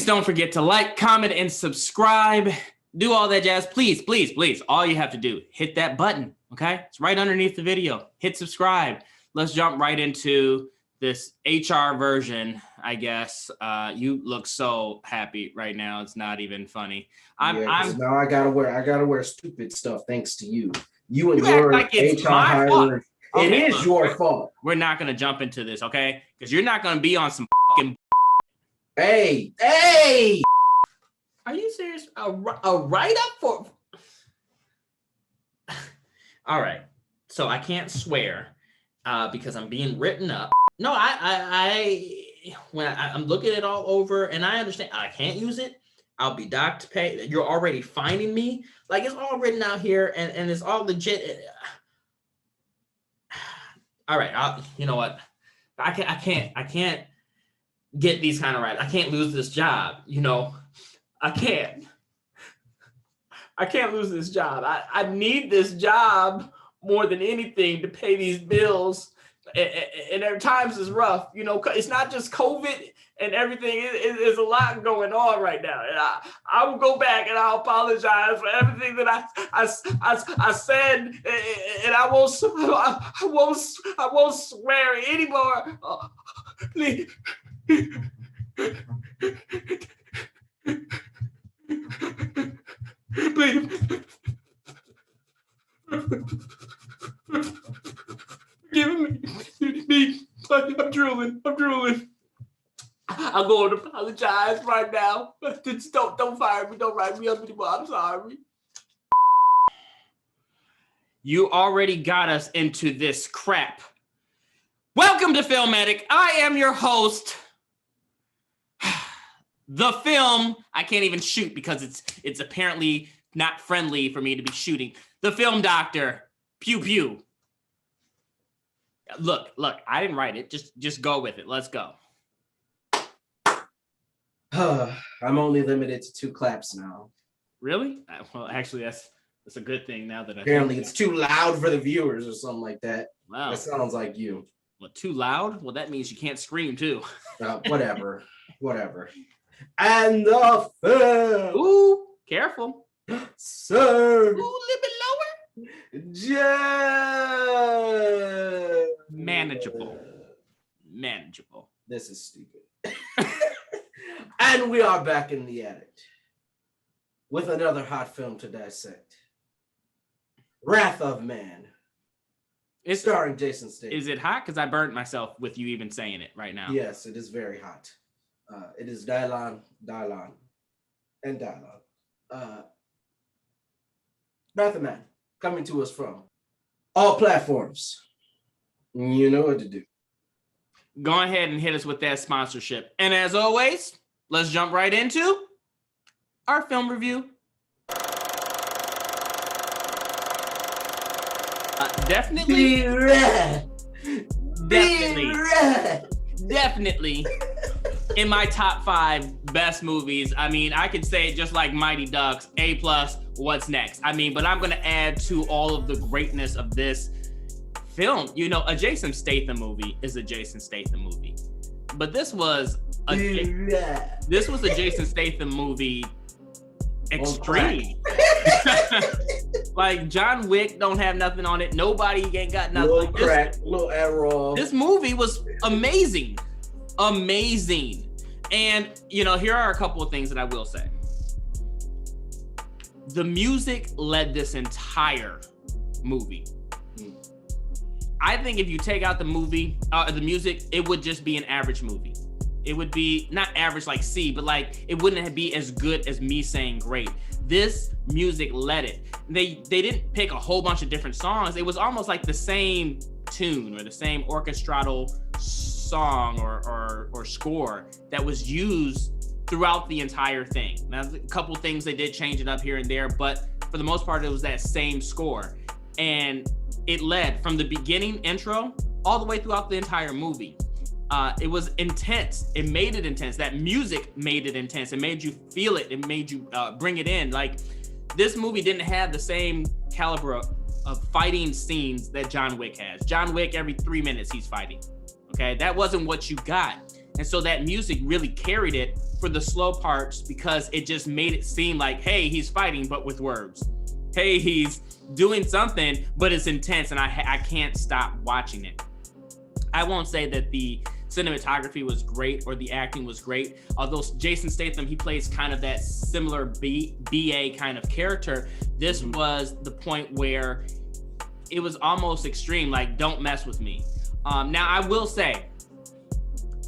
don't forget to like, comment, and subscribe. Do all that jazz. Please, please, please. All you have to do, hit that button, okay? It's right underneath the video. Hit subscribe. Let's jump right into this HR version, I guess. You look so happy right now. It's not even funny. Now I gotta wear stupid stuff thanks to you. You and you your like it's HR my fault. It Okay, is your fault. We're not gonna jump into this, okay? Because you're not gonna be on some fucking. Hey! Are you serious? A write-up for? All right. So I can't swear because I'm being written up. No, I'm looking it all over and I understand I can't use it. I'll be docked to pay. You're already finding me. Like it's all written out here and it's all legit. All right. You know what? I can't get these kind of rights. I can't lose this job. You know, I can't lose this job. I need this job more than anything to pay these bills. And at times it's rough, you know. It's not just COVID and everything. There's a lot going on right now, and I will go back and I'll apologize for everything that I said, and I won't swear anymore. Please. Please. Forgive me. I'm drooling. I'm going to apologize right now. Just don't fire me. Don't write me up anymore. I'm sorry. You already got us into this crap. Welcome to Filmatic. I am your host. The film I can't even shoot because it's apparently not friendly for me to be shooting. The film doctor. Pew pew. Look, I didn't write it. Just go with it. Let's go. I'm only limited to 2 claps now. Really? Well, actually, that's a good thing now that apparently it's too loud for the viewers or something like that. Wow. That sounds like you. Well, too loud? Well, that means you can't scream too. Whatever. And the film. Ooh, careful. Sir. Ooh, a little bit lower. Manageable. This is stupid. And we are back in the edit with another hot film to dissect. Wrath of Man. It's starring Jason Statham. Is it hot? Because I burnt myself with you even saying it right now. Yes, it is very hot. It is Dylan. Wrath of Man. Coming to us from all platforms. You know what to do. Go ahead and hit us with that sponsorship. And as always, let's jump right into our film review. Definitely in my top 5 best movies. I mean, I could say just like Mighty Ducks, A+, what's next? I mean, but I'm going to add to all of the greatness of this film. You know, a Jason Statham movie is a Jason Statham movie. But this was a Jason Statham movie extreme. Like John Wick don't have nothing on it. Nobody ain't got nothing. Little crack, little arrow. This movie was amazing. And, you know, here are a couple of things that I will say. The music led this entire movie. I think if you take out the music, it would just be an average movie. It would be not average like C, but like it wouldn't be as good as me saying great. This music led it. They didn't pick a whole bunch of different songs. It was almost like the same tune or the same orchestral song or score that was used throughout the entire thing. Now, a couple things they did change it up here and there, but for the most part, it was that same score. And it led from the beginning intro all the way throughout the entire movie. It was intense. It made it intense. That music made it intense. It made you feel it. It made you bring it in. Like this movie didn't have the same caliber of fighting scenes that John Wick has. John Wick, every 3 minutes he's fighting. Okay, that wasn't what you got. And so that music really carried it for the slow parts because it just made it seem like, hey, he's fighting, but with words. Hey, he's doing something, but it's intense, and I can't stop watching it. I won't say that the cinematography was great or the acting was great, although Jason Statham, he plays kind of that similar BA kind of character. This was the point where it was almost extreme, like, don't mess with me. Now, I will say,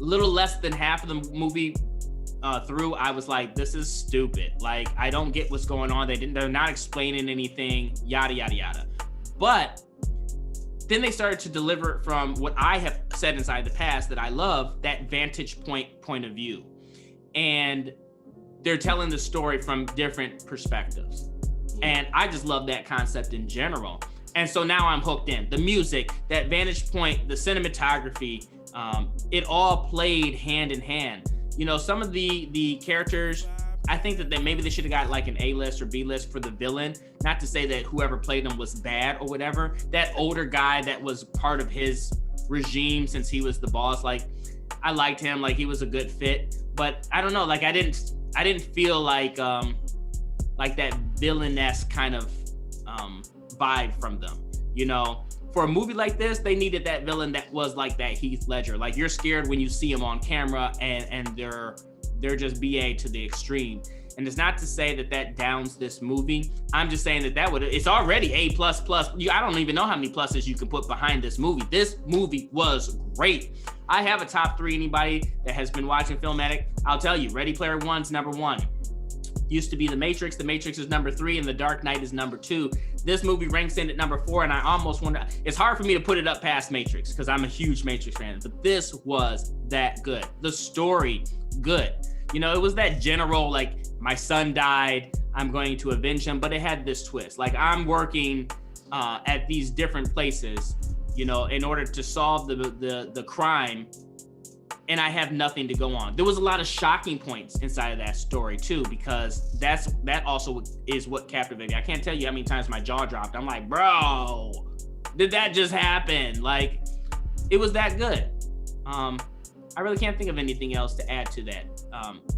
a little less than half of the movie through, I was like, this is stupid. Like, I don't get what's going on. They're not explaining anything, yada, yada, yada. But then they started to deliver it from what I have said inside the past that I love, that vantage point of view. And they're telling the story from different perspectives. And I just love that concept in general. And so now I'm hooked in. The music, that vantage point, the cinematography, it all played hand in hand. You know, some of the characters, I think that maybe they should have got like an A-list or B-list for the villain. Not to say that whoever played him was bad or whatever. That older guy that was part of his regime since he was the boss, like, I liked him, like, he was a good fit. But I don't know, like, I didn't feel like that villain-esque kind of vibe from them. You know, for a movie like this, they needed that villain that was like that Heath Ledger. Like, you're scared when you see him on camera, and they're just BA to the extreme. And it's not to say that downs this movie. I'm just saying that it's already A++. I don't even know how many pluses you can put behind this movie. This movie was great. I have a top 3. Anybody that has been watching Filmatic, I'll tell you, Ready Player One's number 1. Used to be The Matrix. The Matrix is number 3, and The Dark Knight is number 2. This movie ranks in at number 4, and I almost wonder, it's hard for me to put it up past Matrix because I'm a huge Matrix fan, but this was that good. The story, good. You know, it was that general, like, my son died, I'm going to avenge him, but it had this twist. Like, I'm working at these different places, you know, in order to solve the crime, and I have nothing to go on. There was a lot of shocking points inside of that story too, because that also is what captivated me. I can't tell you how many times my jaw dropped. I'm like, bro, did that just happen? Like, it was that good. I really can't think of anything else to add to that.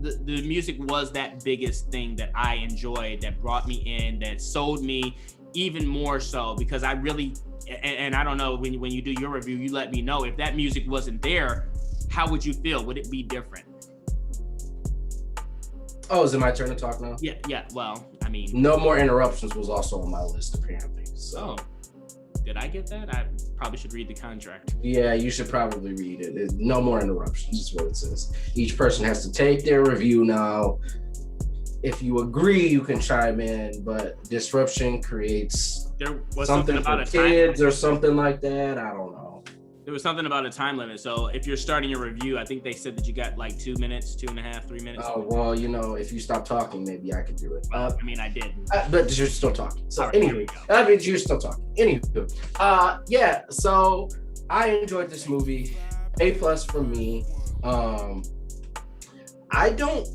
The music was that biggest thing that I enjoyed, that brought me in, that sold me even more so, because I really, and I don't know, when you do your review, you let me know if that music wasn't there, how would you feel? Would it be different? Oh, is it my turn to talk now? Yeah. Well, I mean, No More Interruptions was also on my list, apparently. So, did I get that? I probably should read the contract. Yeah, you should probably read it. No More Interruptions is what it says. Each person has to take their review now. If you agree, you can chime in, but disruption creates there was something about for kids or something like that. I don't know. There was something about a time limit. So if you're starting your review, I think they said that you got like 2 minutes, 2.5, 3 minutes. Oh, well, you know, if you stop talking, maybe I could do it. I mean, I did. But you're still talking. So right, anyway, you're still talking. Anywho, yeah, so I enjoyed this movie. A+ for me. I don't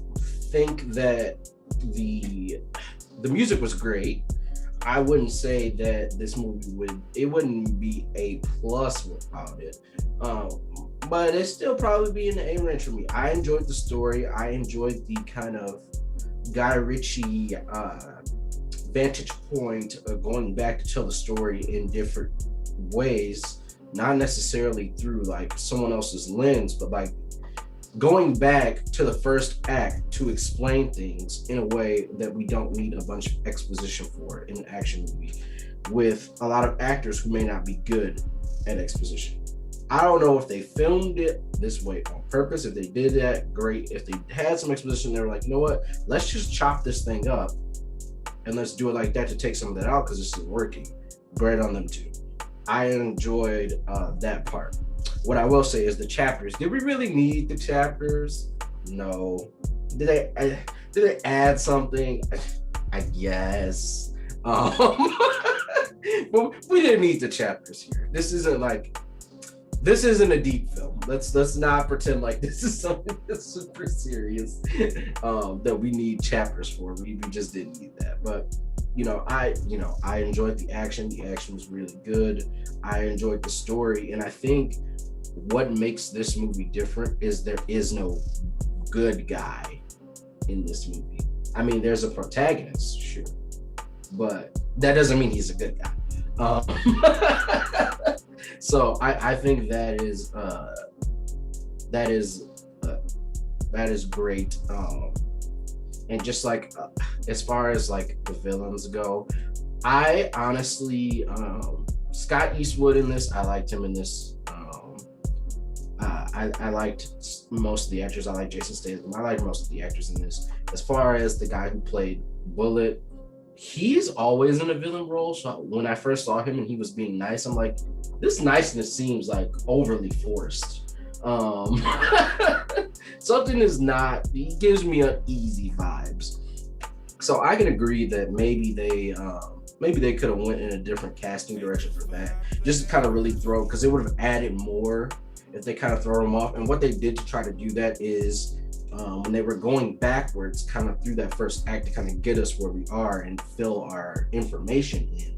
think that the music was great. I wouldn't say that this movie wouldn't be A+ without it. But it'd still probably be in the A range for me. I enjoyed the story. I enjoyed the kind of Guy Ritchie vantage point of going back to tell the story in different ways, not necessarily through like someone else's lens, but like going back to the first act to explain things in a way that we don't need a bunch of exposition for in an action movie with a lot of actors who may not be good at exposition. I don't know if they filmed it this way on purpose. If they did that, great. If they had some exposition, they were like, you know what, let's just chop this thing up and let's do it like that to take some of that out because this is working. Great on them too. I enjoyed that part. What I will say is the chapters. Did we really need the chapters? No. Did they add something? I guess. But we didn't need the chapters here. This isn't a deep film. Let's not pretend like this is something that's super serious that we need chapters for. We just didn't need that. But I enjoyed the action. The action was really good. I enjoyed the story, and I think what makes this movie different is there is no good guy in this movie. I mean, there's a protagonist, sure, but that doesn't mean he's a good guy. So I think that is great. And just like as far as like the villains go, I honestly Scott Eastwood in this, I liked him in this. I liked most of the actors. I like Jason Statham. I like most of the actors in this. As far as the guy who played Bullet, he's always in a villain role. So when I first saw him and he was being nice, I'm like, this niceness seems like overly forced. Something is not. He gives me uneasy vibes. So I can agree that maybe they could have went in a different casting direction for that, just to kind of really throw, because it would have added more if they kind of throw them off. And what they did to try to do that is when they were going backwards kind of through that first act to kind of get us where we are and fill our information in.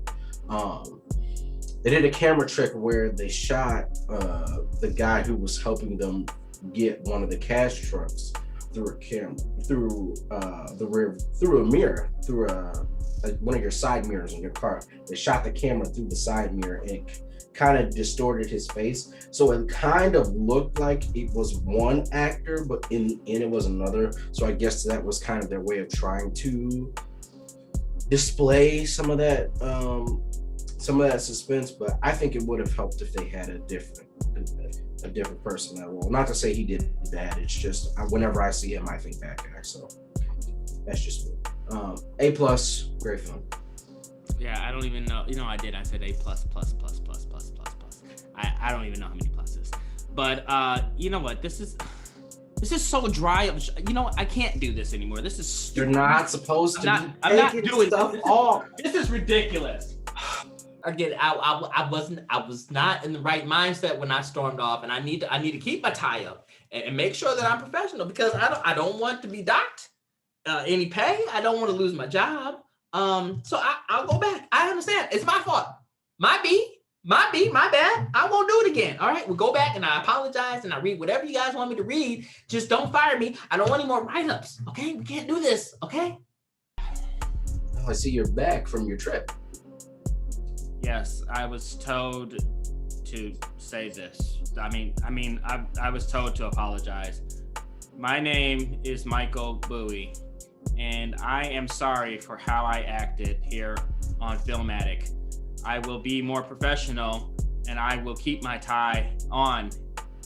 They did a camera trick where they shot the guy who was helping them get one of the cash trucks through a camera, through a mirror, through one of your side mirrors in your car. They shot the camera through the side mirror and it kind of distorted his face. So it kind of looked like it was one actor, but in it was another. So I guess that was kind of their way of trying to display some of that suspense. But I think it would have helped if they had a different person in that role. Not to say he did bad. It's just whenever I see him, I think that guy. So that's just me. A+, great film. Yeah, I don't even know. I did. I said A+++++++++. I don't even know how many pluses. But you know what? This is so dry. I can't do this anymore. This is stupid. You're not supposed to. I'm not doing stuff off. This is ridiculous. Again, I was not in the right mindset when I stormed off, and I need to keep my tie up and make sure that I'm professional, because I don't want to be docked any pay. I don't want to lose my job. So I'll go back. I understand. It's my fault. My bad. I won't do it again. All right, we'll go back and I apologize and I read whatever you guys want me to read. Just don't fire me. I don't want any more write-ups. Okay, we can't do this. Okay. Oh, I see you're back from your trip. Yes, I was told to say this. I was told to apologize. My name is Michael Bowie, and I am sorry for how I acted here on Filmatic. I will be more professional, and I will keep my tie on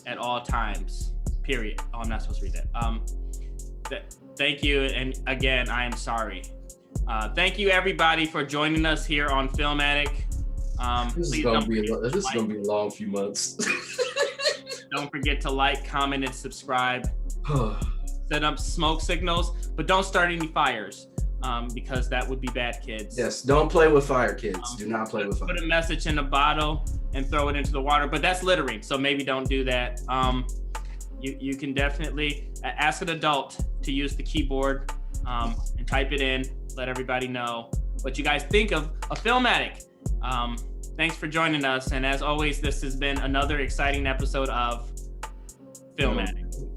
at all times, period. Oh, I'm not supposed to read that. Thank you, and again, I am sorry. Thank you, everybody, for joining us here on Filmatic. This is gonna be a long few months. Don't forget to like, comment, and subscribe. Set up smoke signals, but don't start any fires, because that would be bad, kids. Yes, don't play with fire, kids. Do not play with fire. Put a message in a bottle and throw it into the water, but that's littering, so maybe don't do that. You can definitely ask an adult to use the keyboard and type it in. Let everybody know what you guys think of Filmatic. Thanks for joining us, and as always, this has been another exciting episode of Filmatic.